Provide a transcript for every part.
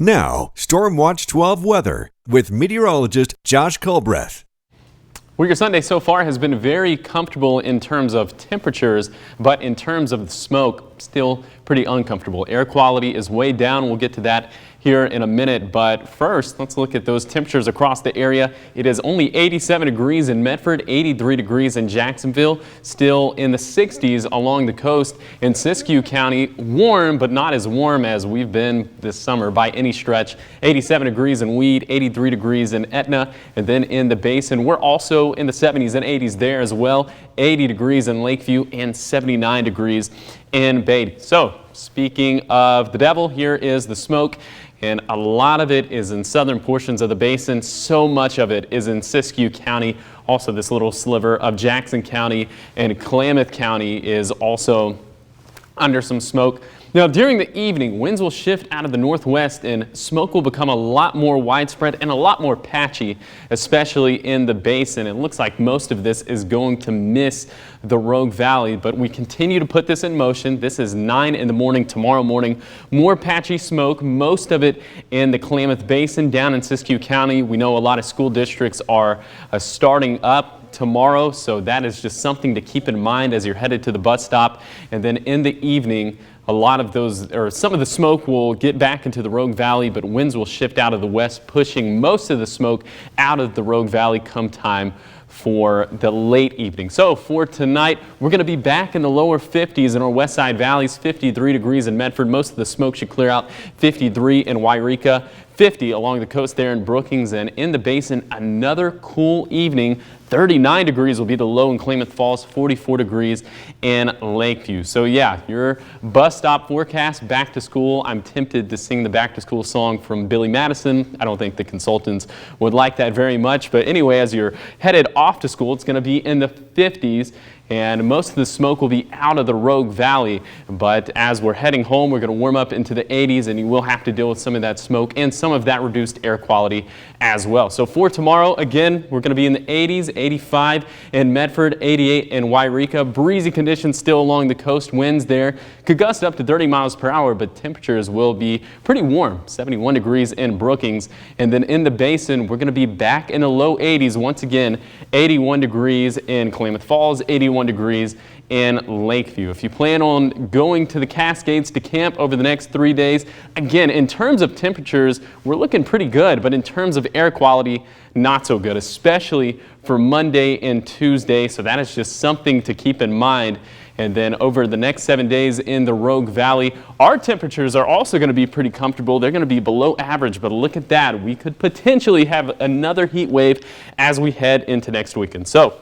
Now, Storm Watch 12 weather with meteorologist Josh Culbreath. Well, your Sunday so far has been very comfortable in terms of temperatures, but in terms of the smoke, still pretty uncomfortable. Air quality is way down. We'll get to that here in a minute, but first let's look at those temperatures across the area. It is only 87 degrees in Medford, 83 degrees in Jacksonville, still in the 60s along the coast. In Siskiyou County, warm, but not as warm as we've been this summer by any stretch. 87 degrees in Weed, 83 degrees in Etna, and then in the Basin, we're also in the 70s and 80s there as well. 80 degrees in Lakeview and 79 degrees in Beatty. So speaking of the devil, here is the smoke. And a lot of it is in southern portions of the basin. So much of it is in Siskiyou County. Also, this little sliver of Jackson County and Klamath County is also under some smoke. Now, during the evening, winds will shift out of the northwest and smoke will become a lot more widespread and a lot more patchy, especially in the basin. It looks like most of this is going to miss the Rogue Valley, but we continue to put this in motion. This is 9 in the morning tomorrow morning. More patchy smoke, most of it in the Klamath Basin down in Siskiyou County. We know a lot of school districts are starting up tomorrow, so that is just something to keep in mind as you're headed to the bus stop. And then in the evening, a lot of those, or some of the smoke will get back into the Rogue Valley, but winds will shift out of the west, pushing most of the smoke out of the Rogue Valley come time for the late evening. So for tonight, we're going to be back in the lower 50s in our west side valleys, 53 degrees in Medford. Most of the smoke should clear out. 53 in Wairika, 50 along the coast there in Brookings, and in the basin, another cool evening. 39 degrees will be the low in Klamath Falls, 44 degrees in Lakeview. So yeah, your bus stop forecast, back to school. I'm tempted to sing the back to school song from Billy Madison. I don't think the consultants would like that very much. But anyway, as you're headed off to school, it's going to be in the 50s. And most of the smoke will be out of the Rogue Valley. But as we're heading home, we're going to warm up into the 80s, and you will have to deal with some of that smoke and some of that reduced air quality as well. So for tomorrow, again, we're going to be in the 80s, 85 in Medford, 88 in Wairika. Breezy conditions still along the coast. Winds there could gust up to 30 miles per hour, but temperatures will be pretty warm, 71 degrees in Brookings. And then in the basin, we're going to be back in the low 80s once again, 81 degrees in Klamath Falls, 81 degrees in Lakeview. If you plan on going to the Cascades to camp over the next 3 days, again, in terms of temperatures, we're looking pretty good, but in terms of air quality, not so good, especially for Monday and Tuesday. So that is just something to keep in mind. And then over the next 7 days in the Rogue Valley, our temperatures are also going to be pretty comfortable. They're going to be below average, but look at that. We could potentially have another heat wave as we head into next weekend. So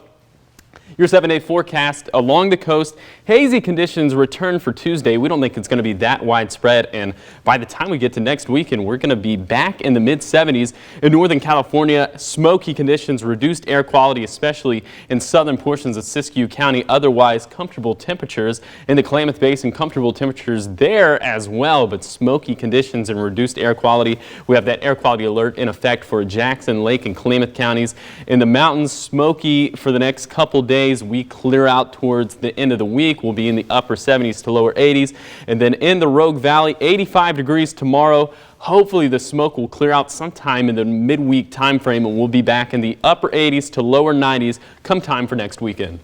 your 7-day forecast along the coast, hazy conditions return for Tuesday. We don't think it's going to be that widespread, and by the time we get to next weekend, we're going to be back in the mid-70s in Northern California. Smoky conditions, reduced air quality, especially in southern portions of Siskiyou County. Otherwise, comfortable temperatures in the Klamath Basin, comfortable temperatures there as well, but smoky conditions and reduced air quality. We have that air quality alert in effect for Jackson, Lake, and Klamath counties. In the mountains, smoky for the next couple days. We clear out towards the end of the week. We'll be in the upper 70s to lower 80s. And then in the Rogue Valley, 85 degrees tomorrow. Hopefully the smoke will clear out sometime in the midweek time frame, and we'll be back in the upper 80s to lower 90s come time for next weekend.